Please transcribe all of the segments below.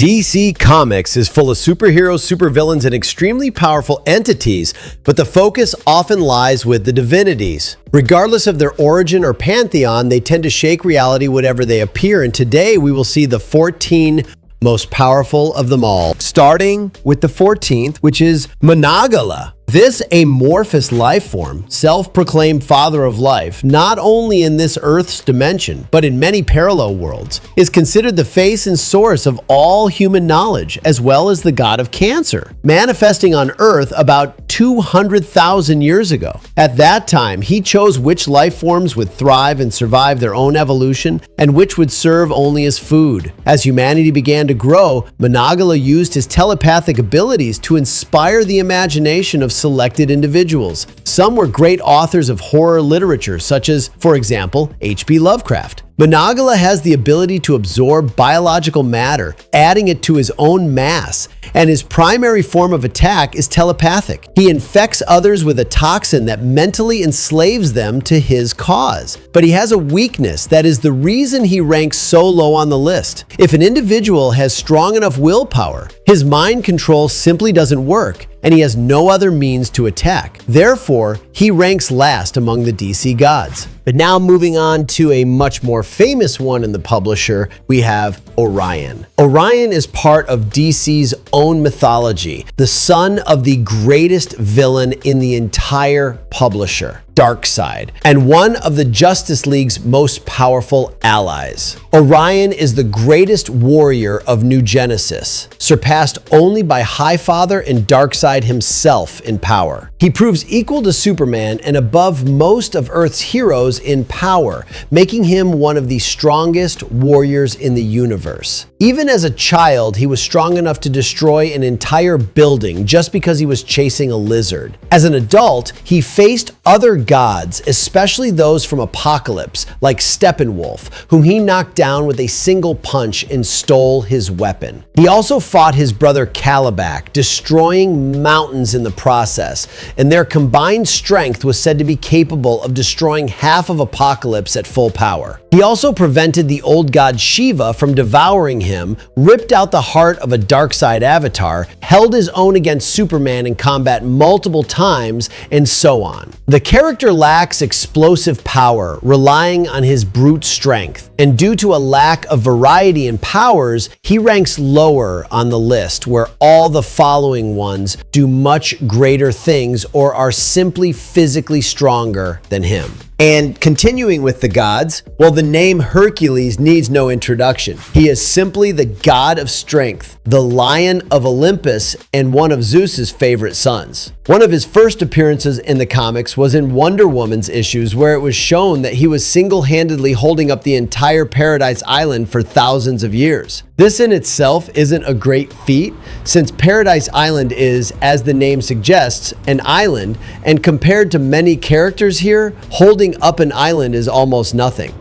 DC Comics is full of superheroes, supervillains, and extremely powerful entities, but the focus often lies with the divinities. Regardless of their origin or pantheon, they tend to shake reality whatever they appear, and today we will see the 14 most powerful of them all. Starting with the 14th, which is Monongahela. This amorphous life form, self-proclaimed father of life, not only in this Earth's dimension, but in many parallel worlds, is considered the face and source of all human knowledge, as well as the god of cancer, manifesting on Earth about 200,000 years ago. At that time, he chose which life forms would thrive and survive their own evolution, and which would serve only as food. As humanity began to grow, Monongahela used his telepathic abilities to inspire the imagination of selected individuals. Some were great authors of horror literature, such as, for example, H.P. Lovecraft. Monongahela has the ability to absorb biological matter, adding it to his own mass, and his primary form of attack is telepathic. He infects others with a toxin that mentally enslaves them to his cause. But he has a weakness that is the reason he ranks so low on the list. If an individual has strong enough willpower, his mind control simply doesn't work, and he has no other means to attack. Therefore, he ranks last among the DC gods. But now moving on to a much more famous one in the publisher, we have Orion. Orion is part of DC's own mythology, the son of the greatest villain in the entire publisher, Darkseid, and one of the Justice League's most powerful allies. Orion is the greatest warrior of New Genesis, surpassed only by Highfather and Darkseid himself in power. He proves equal to Superman and above most of Earth's heroes in power, making him one of the strongest warriors in the universe. Even as a child, he was strong enough to destroy an entire building just because he was chasing a lizard. As an adult, he faced other gods, especially those from Apocalypse, like Steppenwolf, whom he knocked down with a single punch and stole his weapon. He also fought his brother Kalibak, destroying mountains in the process, and their combined strength was said to be capable of destroying half of Apocalypse at full power. He also prevented the old god Shiva from devouring him, ripped out the heart of a Darkseid avatar, held his own against Superman in combat multiple times, and so on. The character lacks explosive power, relying on his brute strength, and due to a lack of variety in powers, he ranks lower on the list, where all the following ones do much greater things or are simply physically stronger than him. And continuing with the gods, well, the name Hercules needs no introduction. He is simply the god of strength, the lion of Olympus, and one of Zeus's favorite sons. One of his first appearances in the comics was in Wonder Woman's issues, where it was shown that he was single-handedly holding up the entire Paradise Island for thousands of years. This in itself isn't a great feat, since Paradise Island is, as the name suggests, an island, and compared to many characters here, holding up an island is almost nothing.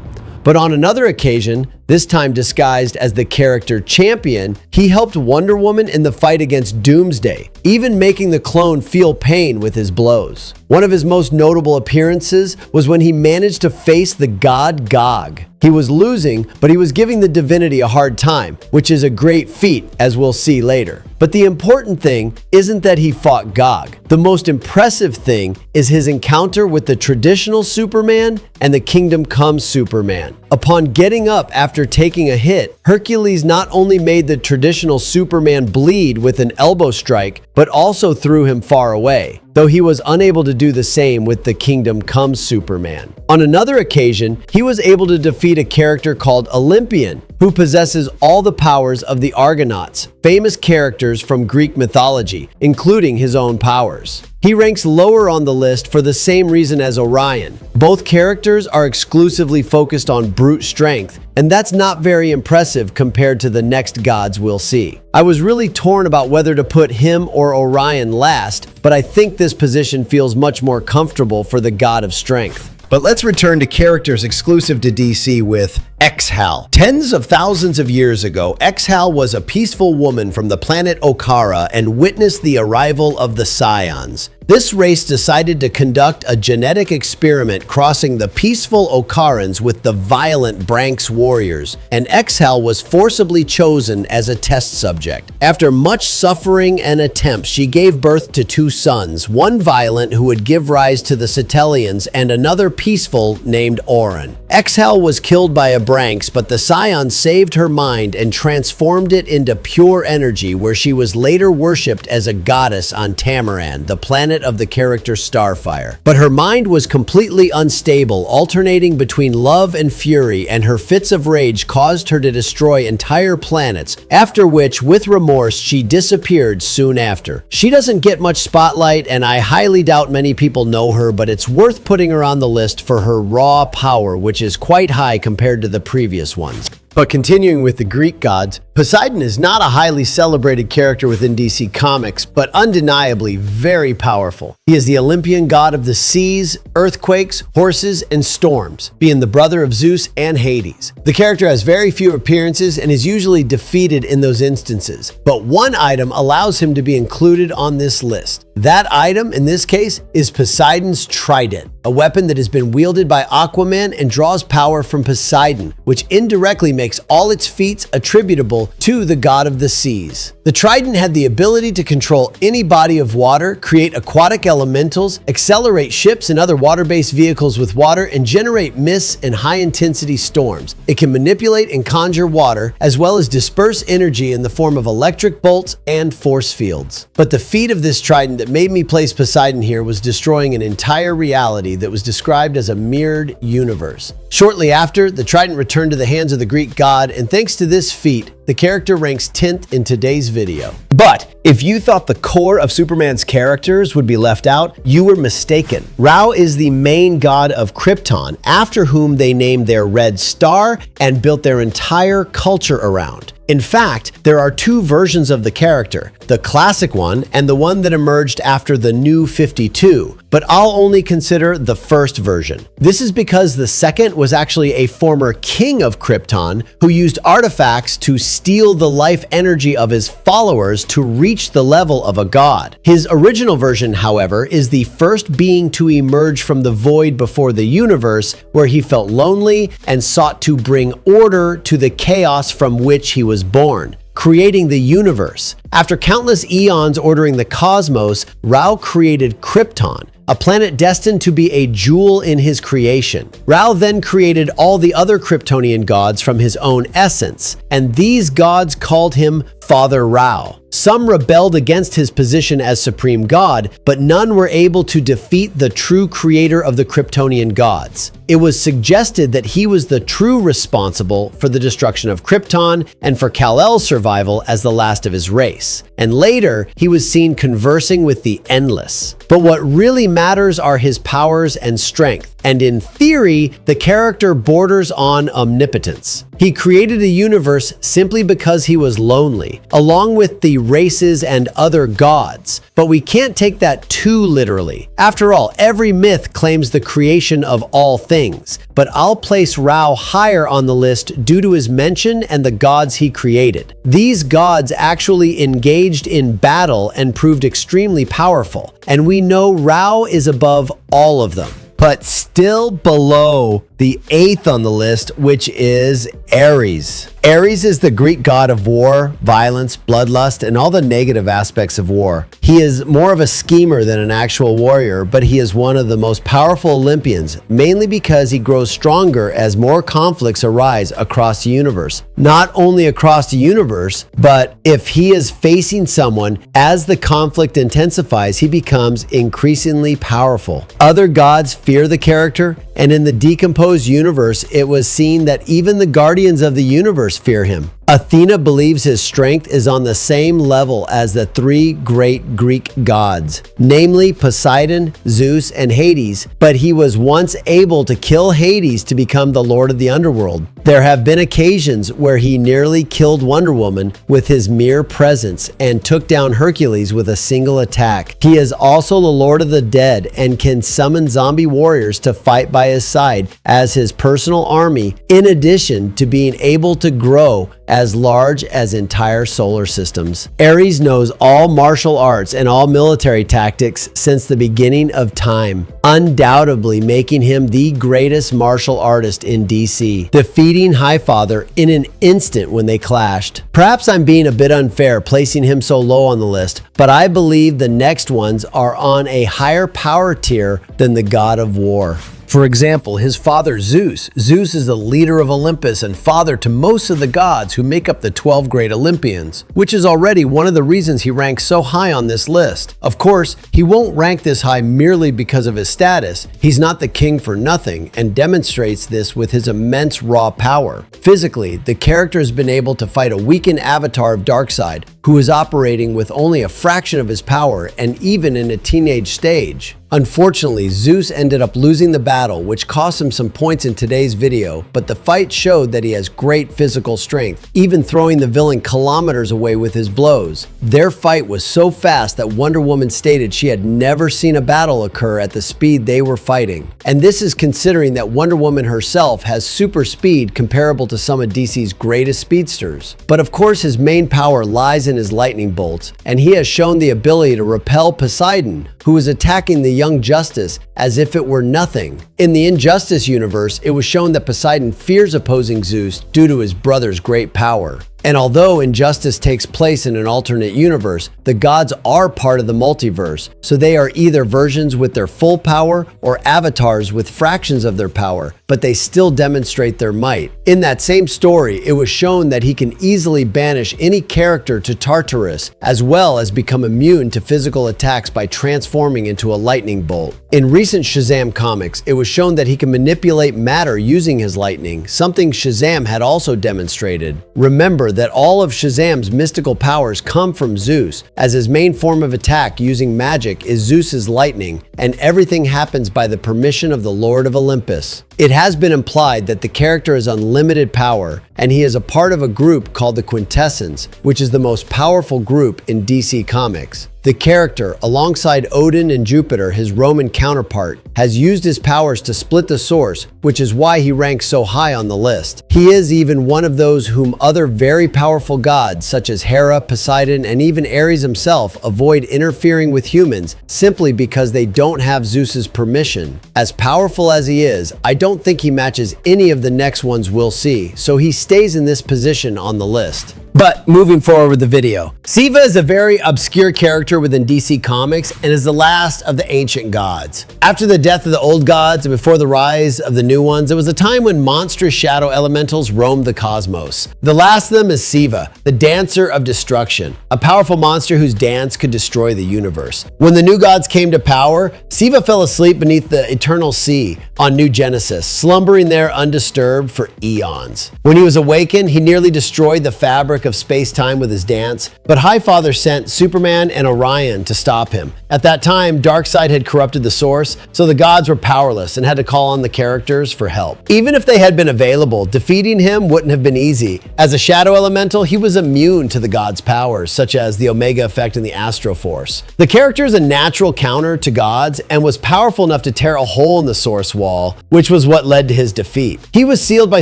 But on another occasion, this time disguised as the character Champion, he helped Wonder Woman in the fight against Doomsday, even making the clone feel pain with his blows. One of his most notable appearances was when he managed to face the god Gog. He was losing, but he was giving the divinity a hard time, which is a great feat, as we'll see later. But the important thing isn't that he fought Gog. The most impressive thing is his encounter with the traditional Superman and the Kingdom Come Superman. Upon getting up after taking a hit, Hercules not only made the traditional Superman bleed with an elbow strike, but also threw him far away, though he was unable to do the same with the Kingdom Come Superman. On another occasion, he was able to defeat a character called Olympian, who possesses all the powers of the Argonauts, famous characters from Greek mythology, including his own powers. He ranks lower on the list for the same reason as Orion. Both characters are exclusively focused on brute strength, and that's not very impressive compared to the next gods we'll see. I was really torn about whether to put him or Orion last, but I think this position feels much more comfortable for the god of strength. But let's return to characters exclusive to DC with Exhal. Tens of thousands of years ago, Exhal was a peaceful woman from the planet Okara and witnessed the arrival of the Scions. This race decided to conduct a genetic experiment crossing the peaceful Ocarans with the violent Branks warriors, and Exhel was forcibly chosen as a test subject. After much suffering and attempts, she gave birth to two sons, one violent who would give rise to the Cetellians and another peaceful named Auron. Exhel was killed by a Branks, but the scion saved her mind and transformed it into pure energy, where she was later worshipped as a goddess on Tamaran, the planet of the character Starfire. But her mind was completely unstable, alternating between love and fury, and her fits of rage caused her to destroy entire planets, after which, with remorse, she disappeared soon after. She doesn't get much spotlight, and I highly doubt many people know her, but it's worth putting her on the list for her raw power, which is quite high compared to the previous ones. But continuing with the Greek gods, Poseidon is not a highly celebrated character within DC Comics, but undeniably very powerful. He is the Olympian god of the seas, earthquakes, horses, and storms, being the brother of Zeus and Hades. The character has very few appearances and is usually defeated in those instances, but one item allows him to be included on this list. That item, in this case, is Poseidon's Trident, a weapon that has been wielded by Aquaman and draws power from Poseidon, which indirectly makes all its feats attributable to the god of the seas. The Trident had the ability to control any body of water, create aquatic elementals, accelerate ships and other water-based vehicles with water, and generate mists and high-intensity storms. It can manipulate and conjure water, as well as disperse energy in the form of electric bolts and force fields. But the feat of this Trident that made me place Poseidon here was destroying an entire reality that was described as a mirrored universe. Shortly after, the Trident returned to the hands of the Greek god, and thanks to this feat, the character ranks 10th in today's video. But if you thought the core of Superman's characters would be left out, you were mistaken. Ra is the main god of Krypton, after whom they named their red star and built their entire culture around. In fact, there are two versions of the character, the classic one and the one that emerged after the New 52, but I'll only consider the first version. This is because the second was actually a former king of Krypton who used artifacts to steal the life energy of his followers to reach the level of a god. His original version, however, is the first being to emerge from the void before the universe, where he felt lonely and sought to bring order to the chaos from which he was born, creating the universe. After countless eons ordering the cosmos, Ra created Krypton, a planet destined to be a jewel in his creation. Ra then created all the other Kryptonian gods from his own essence, and these gods called him Father Ra. Some rebelled against his position as supreme god, but none were able to defeat the true creator of the Kryptonian gods. It was suggested that he was the true responsible for the destruction of Krypton and for Kal-El's survival as the last of his race. And later, he was seen conversing with the Endless. But what really matters are his powers and strength, and in theory, the character borders on omnipotence. He created a universe simply because he was lonely, along with the races and other gods. But we can't take that too literally. After all, every myth claims the creation of all things, but I'll place Ra higher on the list due to his mention and the gods he created. These gods actually engaged in battle and proved extremely powerful, and we know Ra is above all of them. But still below the 8th on the list, which is Ares. Ares is the Greek god of war, violence, bloodlust, and all the negative aspects of war. He is more of a schemer than an actual warrior, but he is one of the most powerful Olympians, mainly because he grows stronger as more conflicts arise across the universe. Not only across the universe, but if he is facing someone, as the conflict intensifies, he becomes increasingly powerful. Other gods fear the character, and in the decomposed universe, it was seen that even the guardians of the universe fear him. Athena believes his strength is on the same level as the three great Greek gods, namely Poseidon, Zeus, and Hades, but he was once able to kill Hades to become the Lord of the Underworld. There have been occasions where he nearly killed Wonder Woman with his mere presence and took down Hercules with a single attack. He is also the Lord of the Dead and can summon zombie warriors to fight by his side as his personal army, in addition to being able to grow as large as entire solar systems. Ares knows all martial arts and all military tactics since the beginning of time, undoubtedly making him the greatest martial artist in DC, defeating Highfather in an instant when they clashed. Perhaps I'm being a bit unfair placing him so low on the list, but I believe the next ones are on a higher power tier than the god of war. For example, his father Zeus. Zeus is the leader of Olympus and father to most of the gods who make up the 12 great Olympians, which is already one of the reasons he ranks so high on this list. Of course, he won't rank this high merely because of his status. He's not the king for nothing and demonstrates this with his immense raw power. Physically, the character has been able to fight a weakened avatar of Darkseid, who is operating with only a fraction of his power and even in a teenage stage. Unfortunately, Zeus ended up losing the battle, which cost him some points in today's video, but the fight showed that he has great physical strength, even throwing the villain kilometers away with his blows. Their fight was so fast that Wonder Woman stated she had never seen a battle occur at the speed they were fighting. And this is considering that Wonder Woman herself has super speed comparable to some of DC's greatest speedsters. But of course, his main power lies in his lightning bolts, and he has shown the ability to repel Poseidon, who is attacking the Young Justice as if it were nothing. In the Injustice universe, it was shown that Poseidon fears opposing Zeus due to his brother's great power. And although Injustice takes place in an alternate universe, the gods are part of the multiverse, so they are either versions with their full power or avatars with fractions of their power, but they still demonstrate their might. In that same story, it was shown that he can easily banish any character to Tartarus, as well as become immune to physical attacks by transforming into a lightning bolt. In recent Shazam comics, it was shown that he can manipulate matter using his lightning, something Shazam had also demonstrated. Remember that all of Shazam's mystical powers come from Zeus, as his main form of attack using magic is Zeus's lightning, and everything happens by the permission of the Lord of Olympus. It has been implied that the character has unlimited power, and he is a part of a group called the Quintessence, which is the most powerful group in DC Comics. The character, alongside Odin and Jupiter, his Roman counterpart, has used his powers to split the source, which is why he ranks so high on the list. He is even one of those whom other very powerful gods, such as Hera, Poseidon, and even Ares himself, avoid interfering with humans simply because they don't have Zeus's permission. As powerful as he is, I don't think he matches any of the next ones we'll see, so he stays in this position on the list. But moving forward with the video, Siva is a very obscure character within DC Comics and is the last of the ancient gods. After the death of the old gods and before the rise of the new ones, it was a time when monstrous shadow elementals roamed the cosmos. The last of them is Siva, the dancer of destruction, a powerful monster whose dance could destroy the universe. When the new gods came to power, Siva fell asleep beneath the eternal sea on New Genesis, slumbering there undisturbed for eons. When he was awakened, he nearly destroyed the fabric of space-time with his dance, but Highfather sent Superman and Orion to stop him. At that time, Darkseid had corrupted the source, so the gods were powerless and had to call on the characters for help. Even if they had been available, defeating him wouldn't have been easy. As a shadow elemental, he was immune to the gods' powers, such as the Omega Effect and the Astro Force. The character is a natural counter to gods and was powerful enough to tear a hole in the source wall, which was what led to his defeat. He was sealed by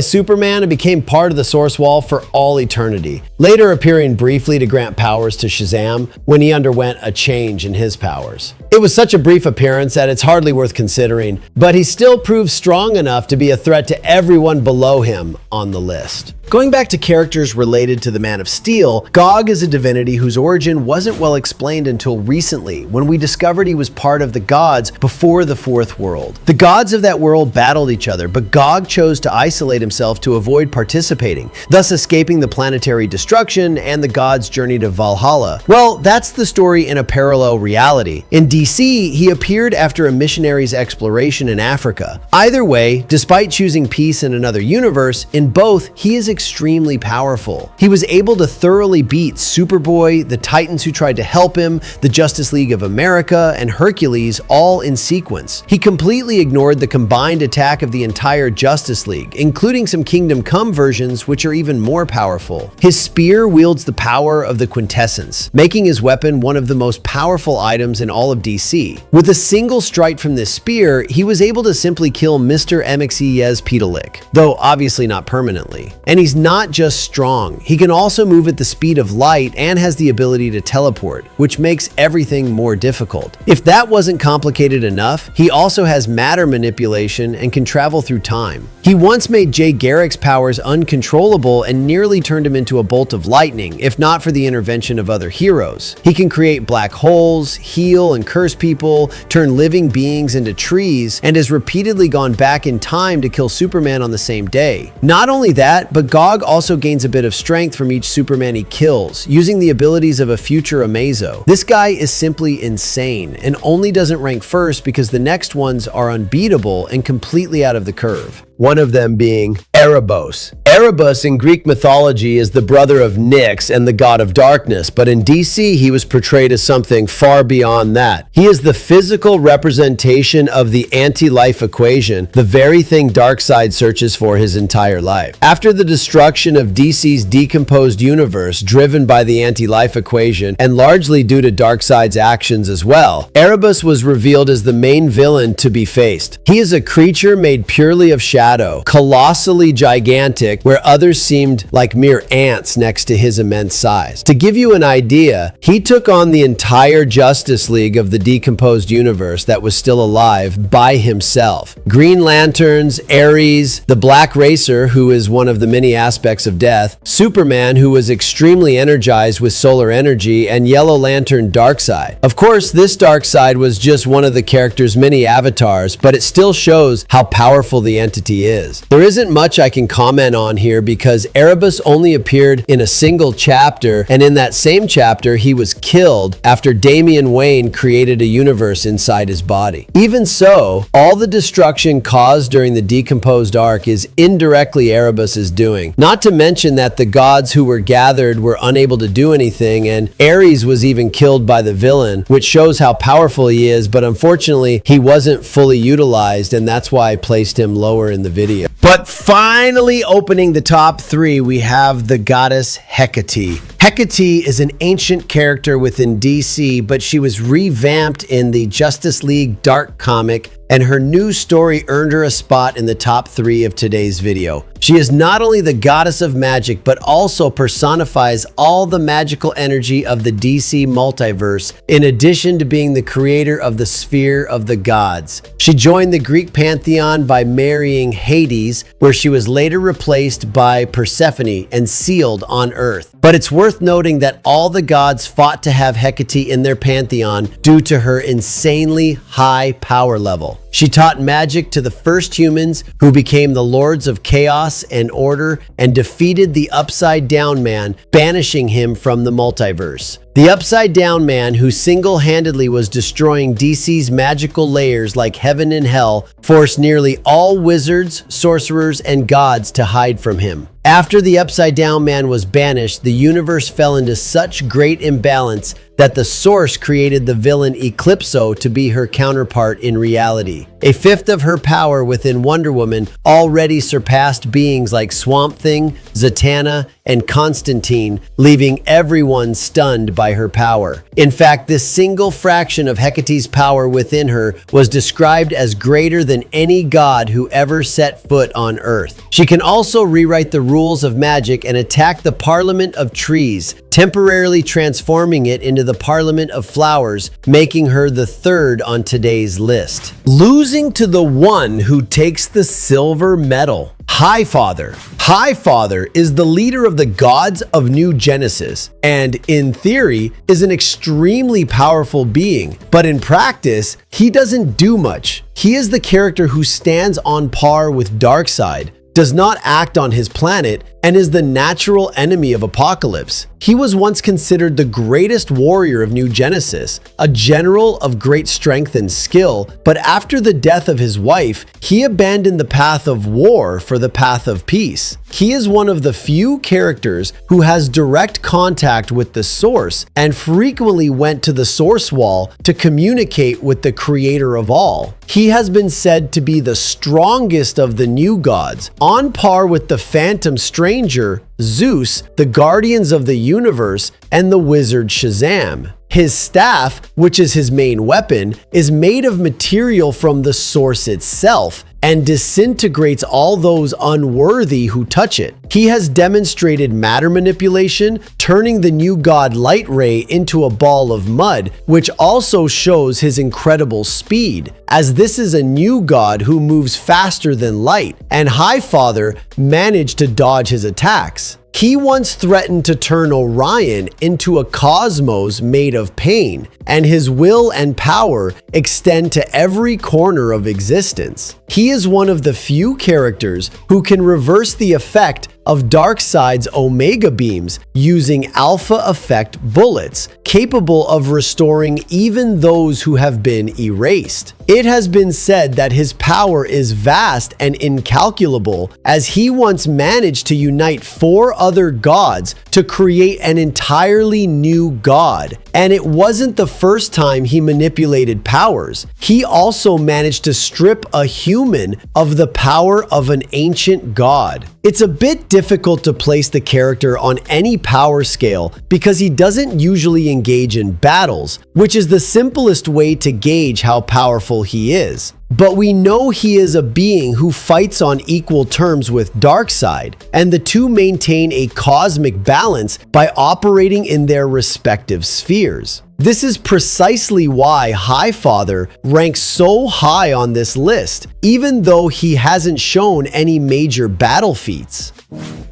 Superman and became part of the source wall for all eternity, later appearing briefly to grant powers to Shazam when he underwent a change in his powers. It was such a brief appearance that it's hardly worth considering, but he still proved strong enough to be a threat to everyone below him on the list. Going back to characters related to the Man of Steel, Gog is a divinity whose origin wasn't well explained until recently, when we discovered he was part of the gods before the Fourth World. The gods of that world battled each other, but Gog chose to isolate himself to avoid participating, thus escaping the planetary destruction and the gods' journey to Valhalla. Well, that's the story in a parallel reality. In DC, he appeared after a missionary's exploration in Africa. Either way, despite choosing peace in another universe, in both, he is extremely powerful. He was able to thoroughly beat Superboy, the Titans who tried to help him, the Justice League of America, and Hercules all in sequence. He completely ignored the combined attack of the entire Justice League, including some Kingdom Come versions which are even more powerful. His spear wields the power of the quintessence, making his weapon one of the most powerful items in all of DC. With a single strike from this spear, he was able to simply kill Mr. Mxyzptlk, though obviously not permanently. And he's not just strong, he can also move at the speed of light and has the ability to teleport, which makes everything more difficult. If that wasn't complicated enough, he also has matter manipulation and can travel through time. He once made Jay Garrick's powers uncontrollable and nearly turned him into a bolt of lightning, if not for the intervention of other heroes. He can create black holes, heal and curse people, turn living beings into trees, and has repeatedly gone back in time to kill Superman on the same day. Not only that, but Gog also gains a bit of strength from each Superman he kills, using the abilities of a future Amazo. This guy is simply insane, and only doesn't rank first because the next ones are unbeatable and completely out of the curve. One of them being Erebos. Erebus in Greek mythology is the brother of Nyx and the god of darkness, but in DC he was portrayed as something far beyond that. He is the physical representation of the anti-life equation, the very thing Darkseid searches for his entire life. After the destruction of DC's decomposed universe driven by the anti-life equation, and largely due to Darkseid's actions as well, Erebus was revealed as the main villain to be faced. He is a creature made purely of shadow, colossally gigantic, where others seemed like mere ants next to his immense size. To give you an idea, he took on the entire Justice League of the decomposed universe that was still alive by himself. Green Lanterns, Ares, the Black Racer, who is one of the many aspects of death, Superman, who was extremely energized with solar energy, and Yellow Lantern Darkseid. Of course, this Darkseid was just one of the character's many avatars, but it still shows how powerful the entity is. There isn't much I can comment on here because Erebus only appeared in a single chapter, and in that same chapter he was killed after Damian Wayne created a universe inside his body. Even so, all the destruction caused during the decomposed arc is indirectly Erebus's doing. Not to mention that the gods who were gathered were unable to do anything, and Ares was even killed by the villain, which shows how powerful he is, but unfortunately he wasn't fully utilized, and that's why I placed him lower in the video. But finally opening the top 3, we have the goddess Hecate. Hecate is an ancient character within DC, but she was revamped in the Justice League Dark comic, and her new story earned her a spot in the top 3 of today's video. She is not only the goddess of magic, but also personifies all the magical energy of the DC multiverse, in addition to being the creator of the Sphere of the Gods. She joined the Greek pantheon by marrying Hades, where she was later replaced by Persephone and sealed on Earth. But it's worth noting that all the gods fought to have Hecate in their pantheon due to her insanely high power level. She taught magic to the first humans, who became the lords of chaos and order and defeated the Upside Down Man, banishing him from the multiverse. The Upside Down Man, who single-handedly was destroying DC's magical layers like heaven and hell, forced nearly all wizards, sorcerers, and gods to hide from him. After the Upside Down Man was banished, the universe fell into such great imbalance that the Source created the villain Eclipso to be her counterpart in reality. A fifth of her power within Wonder Woman already surpassed beings like Swamp Thing, Zatanna, and Constantine, leaving everyone stunned by her power. In fact, this single fraction of Hecate's power within her was described as greater than any god who ever set foot on Earth. She can also rewrite the rules of magic and attack the Parliament of Trees, temporarily transforming it into the Parliament of Flowers, making her the third on today's list. Losing to the one who takes the silver medal. Highfather. Highfather is the leader of the gods of New Genesis, and in theory is an extremely powerful being, but in practice, he doesn't do much. He is the character who stands on par with Darkseid, does not act on his planet, and is the natural enemy of Apocalypse. He was once considered the greatest warrior of New Genesis, a general of great strength and skill, but after the death of his wife, he abandoned the path of war for the path of peace. He is one of the few characters who has direct contact with the Source and frequently went to the Source Wall to communicate with the creator of all. He has been said to be the strongest of the new gods, on par with the Phantom Stranger Zeus, the guardians of the universe, and the wizard Shazam. His staff, which is his main weapon, is made of material from the source itself and disintegrates all those unworthy who touch it. He has demonstrated matter manipulation, turning the new god Light Ray into a ball of mud, which also shows his incredible speed, as this is a new god who moves faster than light, and Highfather managed to dodge his attacks. He once threatened to turn Orion into a cosmos made of pain, and his will and power extend to every corner of existence. He is one of the few characters who can reverse the effect of Darkseid's Omega beams using alpha effect bullets, capable of restoring even those who have been erased. It has been said that his power is vast and incalculable, as he once managed to unite 4 other gods to create an entirely new god. And it wasn't the first time he manipulated powers. He also managed to strip a human of the power of an ancient god. It's a bit difficult to place the character on any power scale because he doesn't usually engage in battles, which is the simplest way to gauge how powerful he is. But we know he is a being who fights on equal terms with Darkseid, and the two maintain a cosmic balance by operating in their respective spheres. This is precisely why Highfather ranks so high on this list, even though he hasn't shown any major battle feats.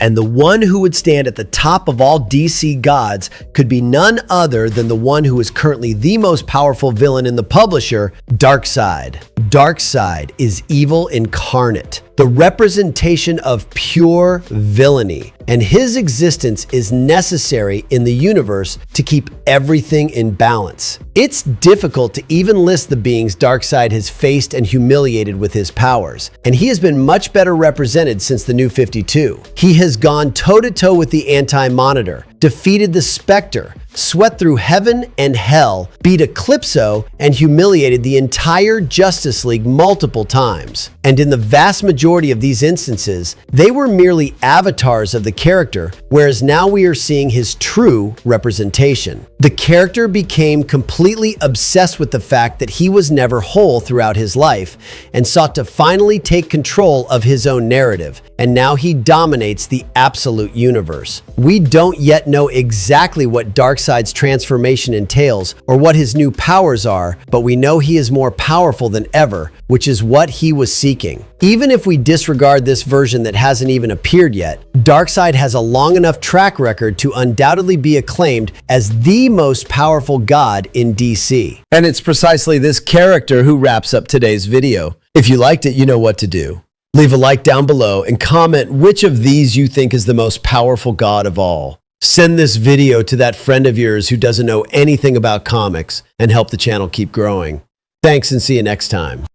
And the one who would stand at the top of all DC gods could be none other than the one who is currently the most powerful villain in the publisher, Darkseid. Darkseid is evil incarnate, the representation of pure villainy, and his existence is necessary in the universe to keep everything in balance. It's difficult to even list the beings Darkseid has faced and humiliated with his powers, and he has been much better represented since the New 52. He has gone toe-to-toe with the Anti-Monitor, defeated the Spectre, swept through heaven and hell, beat Eclipso, and humiliated the entire Justice League multiple times. And in the vast majority of these instances, they were merely avatars of the character, whereas now we are seeing his true representation. The character became completely obsessed with the fact that he was never whole throughout his life, and sought to finally take control of his own narrative, and now he dominates the absolute universe. We don't yet know exactly what Darkseid's transformation entails or what his new powers are, but we know he is more powerful than ever, which is what he was seeking. Even if we disregard this version that hasn't even appeared yet, Darkseid has a long enough track record to undoubtedly be acclaimed as the most powerful god in DC. And it's precisely this character who wraps up today's video. If you liked it, you know what to do. Leave a like down below and comment which of these you think is the most powerful god of all. Send this video to that friend of yours who doesn't know anything about comics and help the channel keep growing. Thanks and see you next time.